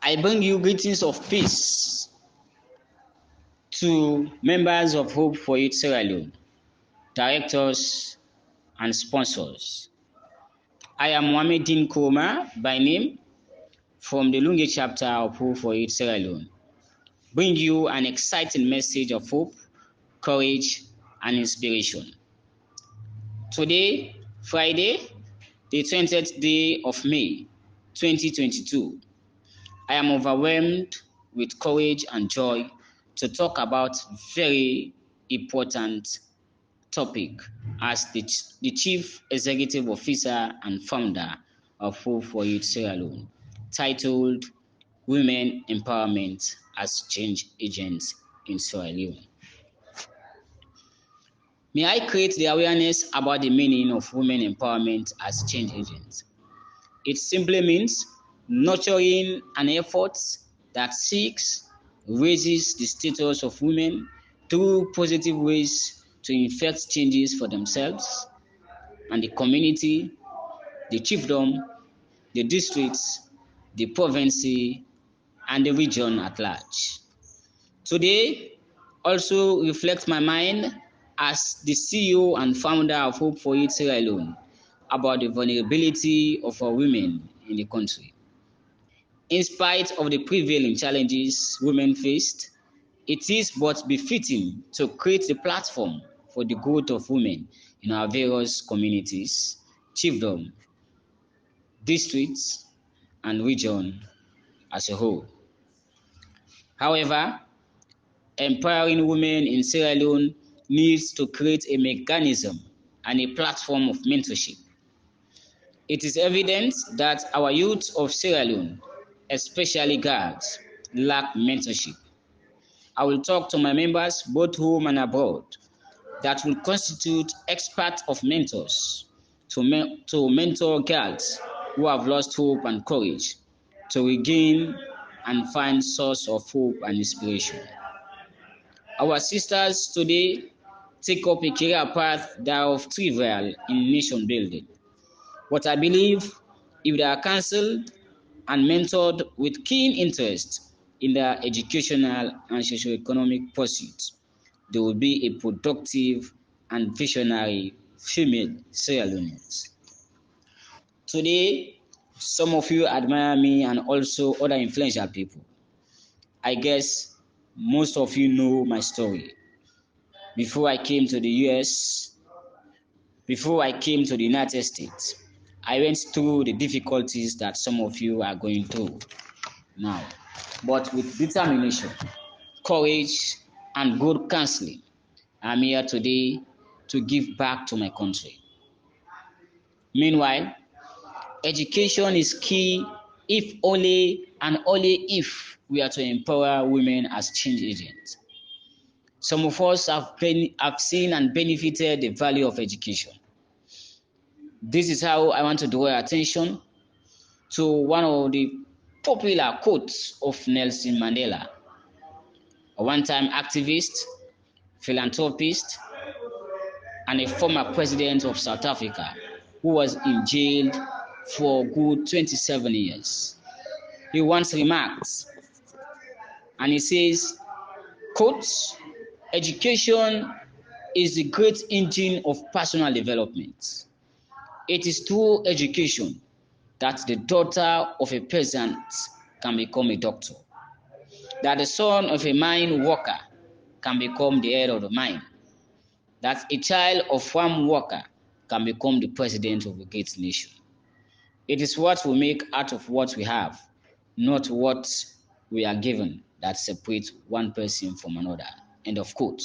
I bring you greetings of peace to members of Hope for Youth Sierra Leone, directors and sponsors. I am Mohammed Deen Koroma by name from the Lungi chapter of Hope for Youth Sierra Leone. Bring you an exciting message of hope, courage, and inspiration. Today, Friday, the 20th day of May, 2022, I am overwhelmed with courage and joy to talk about very important topic as the Chief Executive Officer and Founder of Hope for Youth Sierra Leone, titled Women Empowerment as Change Agents in Sierra Leone. May I create the awareness about the meaning of women empowerment as change agents? It simply means nurturing an effort that seeks, raises the status of women through positive ways to effect changes for themselves and the community, the chiefdom, the districts, the province, and the region at large. Today also reflects my mind as the CEO and founder of Hope for Youth Sierra Leone about the vulnerability of our women in the country. In spite of the prevailing challenges women faced, it is but befitting to create a platform for the growth of women in our various communities, chiefdom, districts, and region as a whole. However, empowering women in Sierra Leone needs to create a mechanism and a platform of mentorship. It is evident that our youth of Sierra Leone, especially girls, lack mentorship. I will talk to my members, both home and abroad, that will constitute experts of mentors to mentor girls who have lost hope and courage to regain and find source of hope and inspiration. Our sisters today take up a career path that of trivial in nation building. But I believe if they are counseled and mentored with keen interest in their educational and socio-economic pursuits, they will be a productive and visionary female Sierra Leoneans. Today, some of you admire me and also other influential people. I guess most of you know my story. Before I came to the US, before I came to the United States, I went through the difficulties that some of you are going through now. But with determination, courage, and good counseling, I'm here today to give back to my country. Meanwhile, education is key if only and only if we are to empower women as change agents. Some of us have seen and benefited the value of education. This is how I want to draw your attention to one of the popular quotes of Nelson Mandela, a one-time activist, philanthropist, and a former president of South Africa who was in jail for a good 27 years. He once remarked, and he says, quote, "Education is the great engine of personal development. It is through education that the daughter of a peasant can become a doctor, that the son of a mine worker can become the head of the mine, that a child of farm worker can become the president of a great nation. It is what we make out of what we have, not what we are given, that separates one person from another." End of quote.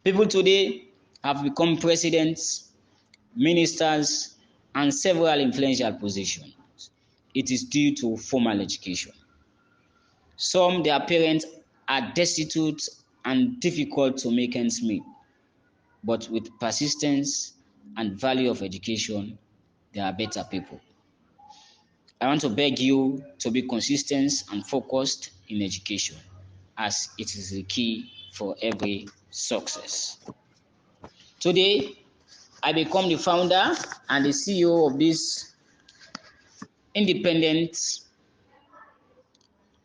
People today have become presidents, ministers, and several influential positions. It is due to formal education. Some, their parents are destitute and difficult to make ends meet, but with persistence and value of education, they are better people. I want to beg you to be consistent and focused in education, as it is the key for every success. Today, I become the founder and the CEO of this independent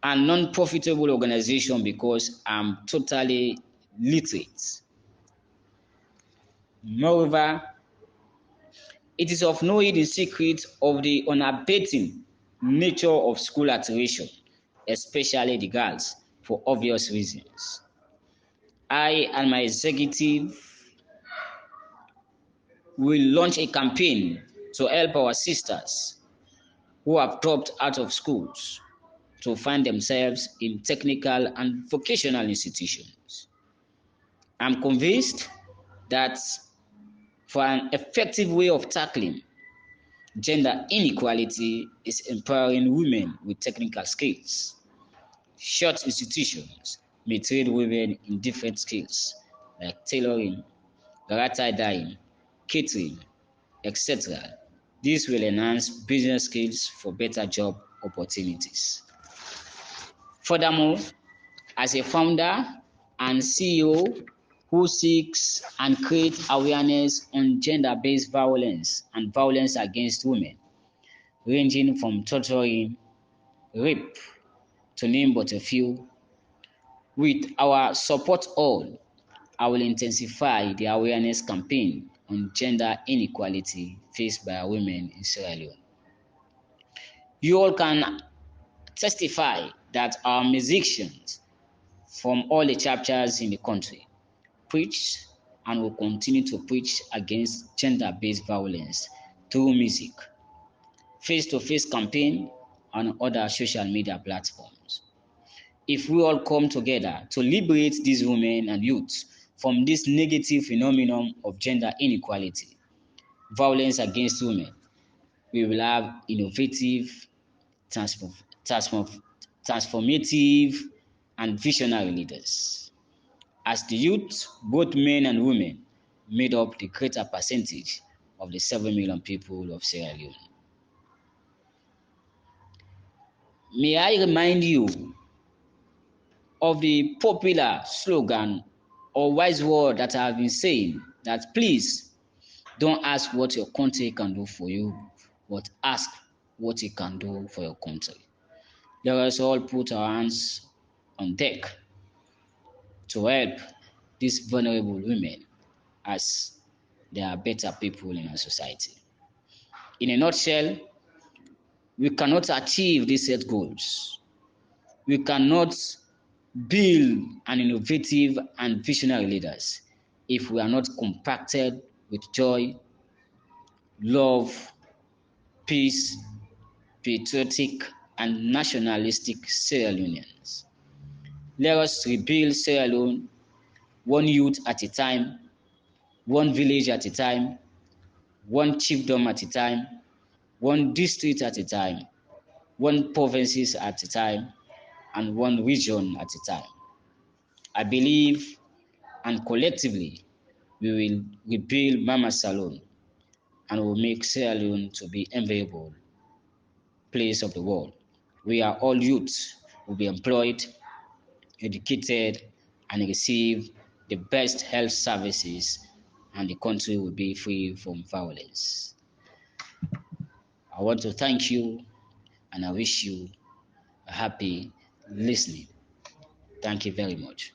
a non-profitable organization because I'm totally literate. Moreover, it is of no hidden secret of the unabating nature of school alteration, especially the girls, for obvious reasons. I and my executive will launch a campaign to help our sisters who have dropped out of schools to find themselves in technical and vocational institutions. I'm convinced that for an effective way of tackling gender inequality is empowering women with technical skills. Short institutions may train women in different skills like tailoring, garata dyeing, catering, etc. This will enhance business skills for better job opportunities. Furthermore, as a founder and CEO who seeks and creates awareness on gender-based violence and violence against women, ranging from torturing, rape, to name but a few, with our support all, I will intensify the awareness campaign on gender inequality faced by women in Sierra Leone. You all can testify that our musicians from all the chapters in the country preach and will continue to preach against gender-based violence through music, face-to-face campaign, and other social media platforms. If we all come together to liberate these women and youths from this negative phenomenon of gender inequality, violence against women, we will have innovative, transform, transform, transformative, and visionary leaders. As the youth, both men and women, made up the greater percentage of the 7 million people of Sierra Leone. May I remind you of the popular slogan or wise word that I have been saying, that please don't ask what your country can do for you, but ask what it can do for your country. Let us all put our hands on deck to help these vulnerable women, as they are better people in our society. In a nutshell, we cannot achieve these set goals. We cannot build an innovative and visionary leaders if we are not compacted with joy, love, peace, patriotic, and nationalistic Sierra Leoneans. Let us rebuild Sierra Leone one youth at a time, one village at a time, one chiefdom at a time, one district at a time, one provinces at a time, and one region at a time. I believe, and collectively, we will rebuild Mama Salone and will make Sierra Leone to be enviable place of the world. We are all youths, will be employed, educated, and receive the best health services, and the country will be free from violence. I want to thank you, and I wish you a happy listening. Thank you very much.